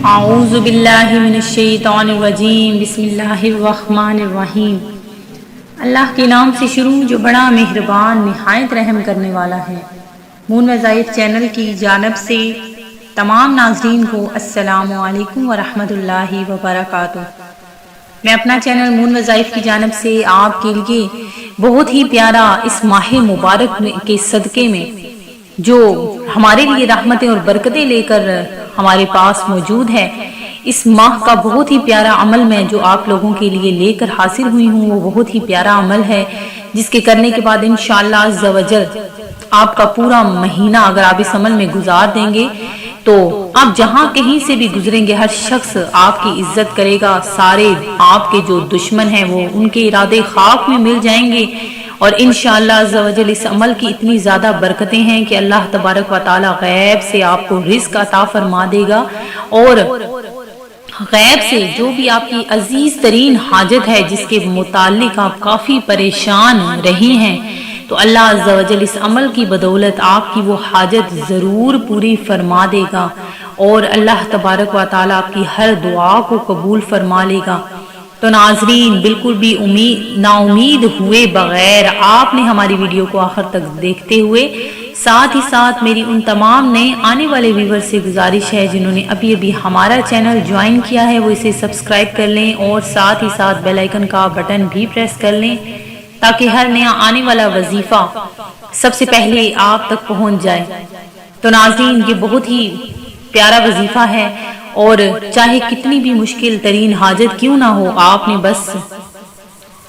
اعوذ باللہ من الشیطان الرجیم، بسم اللہ الرحمن الرحیم۔ اللہ کے نام سے شروع جو بڑا مہربان نہایت رحم کرنے والا ہے۔ مون وظائف چینل کی جانب سے تمام ناظرین کو السلام علیکم ورحمۃ اللہ وبرکاتہ۔ میں اپنا چینل مون وظائف کی جانب سے آپ کے لیے بہت ہی پیارا اس ماہ مبارک کے صدقے میں جو ہمارے لیے رحمتیں اور برکتیں لے کر ہمارے پاس موجود ہے، اس ماہ کا بہت ہی پیارا عمل میں جو آپ لوگوں کے لیے لے کر حاصل ہوئی ہوں، وہ بہت ہی پیارا عمل ہے جس کے کرنے کے بعد انشاءاللہ عز و جل آپ کا پورا مہینہ اگر آپ اس عمل میں گزار دیں گے تو آپ جہاں کہیں سے بھی گزریں گے ہر شخص آپ کی عزت کرے گا، سارے آپ کے جو دشمن ہیں وہ ان کے ارادے خاک میں مل جائیں گے، اور انشاءاللہ عز و جل اس عمل کی اتنی زیادہ برکتیں ہیں کہ اللہ تبارک و تعالی غیب سے آپ کو رزق عطا فرما دے گا، اور غیب سے جو بھی آپ کی عزیز ترین حاجت ہے جس کے متعلق آپ کافی پریشان رہی ہیں، تو اللہ عز و جل اس عمل کی بدولت آپ کی وہ حاجت ضرور پوری فرما دے گا، اور اللہ تبارک و تعالی آپ کی ہر دعا کو قبول فرما لے گا۔ تو ناظرین بالکل بھی نا امید ہوئے بغیر آپ نے ہماری ویڈیو کو آخر تک دیکھتے ہوئے ساتھ ہی ساتھ میری ان تمام نئے آنے والے ویور سے گزارش ہے جنہوں نے ابھی ہمارا چینل جوائن کیا ہے وہ اسے سبسکرائب کر لیں، اور ساتھ ہی ساتھ بیل آئیکن کا بٹن بھی پریس کر لیں تاکہ ہر نیا آنے والا وظیفہ سب سے پہلے آپ تک پہنچ جائے۔ تو ناظرین یہ بہت ہی پیارا وظیفہ ہے، اور چاہے کتنی بھی مشکل ترین حاجت کیوں نہ ہو، آپ نے بس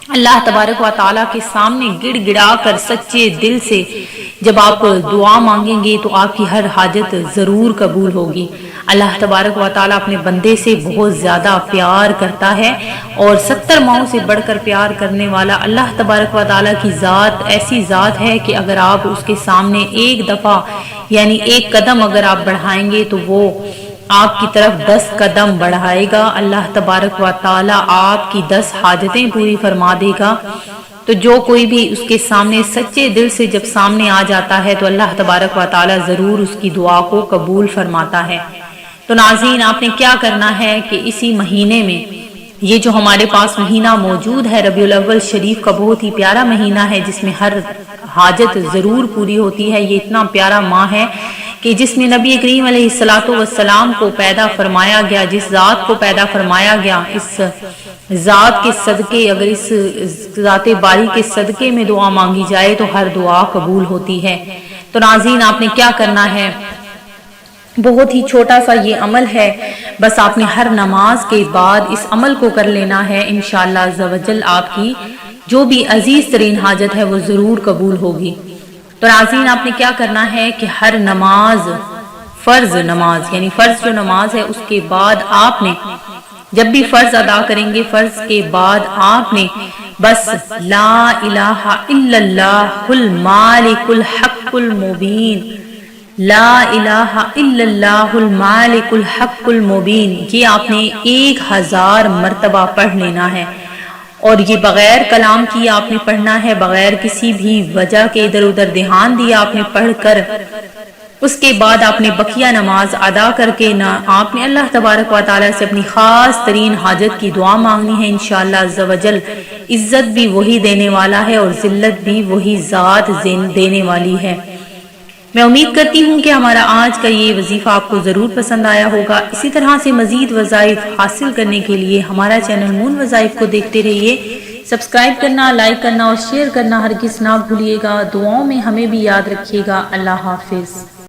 اللہ تبارک و تعالیٰ کے سامنے گڑ گڑا کر سچے دل سے جب آپ دعا مانگیں گے تو آپ کی ہر حاجت ضرور قبول ہوگی۔ اللہ تبارک و تعالیٰ اپنے بندے سے بہت زیادہ پیار کرتا ہے، اور 70 ماؤں سے بڑھ کر پیار کرنے والا اللہ تبارک و تعالیٰ کی ذات ایسی ذات ہے کہ اگر آپ اس کے سامنے ایک دفعہ یعنی ایک قدم اگر آپ بڑھائیں گے تو وہ آپ کی طرف 10 قدم بڑھائے گا۔ اللہ تبارک و تعالی آپ کی 10 حاجتیں پوری فرما دے گا۔ تو جو کوئی بھی اس کے سامنے سچے دل سے جب سامنے آ جاتا ہے تو اللہ تبارک و تعالی ضرور اس کی دعا کو قبول فرماتا ہے۔ تو ناظرین آپ نے کیا کرنا ہے کہ اسی مہینے میں یہ جو ہمارے پاس مہینہ موجود ہے ربیع الاول شریف کا بہت ہی پیارا مہینہ ہے جس میں ہر حاجت ضرور پوری ہوتی ہے۔ یہ اتنا پیارا ماہ ہے کہ جس میں نبی کریم علیہ الصلوۃ والسلام کو پیدا فرمایا گیا، جس ذات کو پیدا فرمایا گیا، اس ذات کے صدقے اگر اس ذات باری کے صدقے میں دعا مانگی جائے تو ہر دعا قبول ہوتی ہے۔ تو ناظرین آپ نے کیا کرنا ہے، بہت ہی چھوٹا سا یہ عمل ہے، بس آپ نے ہر نماز کے بعد اس عمل کو کر لینا ہے، انشاءاللہ عز و جل آپ کی جو بھی عزیز ترین حاجت ہے وہ ضرور قبول ہوگی۔ تو ناظرین آپ نے کیا کرنا ہے کہ ہر نماز فرض نماز یعنی فرض جو نماز ہے اس کے بعد آپ نے جب بھی فرض ادا کریں گے فرض کے بعد آپ نے بس لا الہ الا اللہ المالک الحق المبین، لا الہ الا اللہ المالک الحق المبین، یہ آپ نے 1000 مرتبہ پڑھ لینا ہے، اور یہ بغیر کلام کی آپ نے پڑھنا ہے، بغیر کسی بھی وجہ کے ادھر ادھر دھیان دیا آپ نے پڑھ کر اس کے بعد آپ نے بقیہ نماز ادا کر کے آپ نے اللہ تبارک و تعالیٰ سے اپنی خاص ترین حاجت کی دعا مانگنی ہے۔ انشاءاللہ عز و جل عزت بھی وہی دینے والا ہے اور ذلت بھی وہی ذات دینے والی ہے۔ میں امید کرتی ہوں کہ ہمارا آج کا یہ وظیفہ آپ کو ضرور پسند آیا ہوگا۔ اسی طرح سے مزید وظائف حاصل کرنے کے لیے ہمارا چینل مون وظائف کو دیکھتے رہیے، سبسکرائب کرنا، لائک کرنا اور شیئر کرنا ہرگز نہ بھولیے گا۔ دعاؤں میں ہمیں بھی یاد رکھیے گا۔ اللہ حافظ۔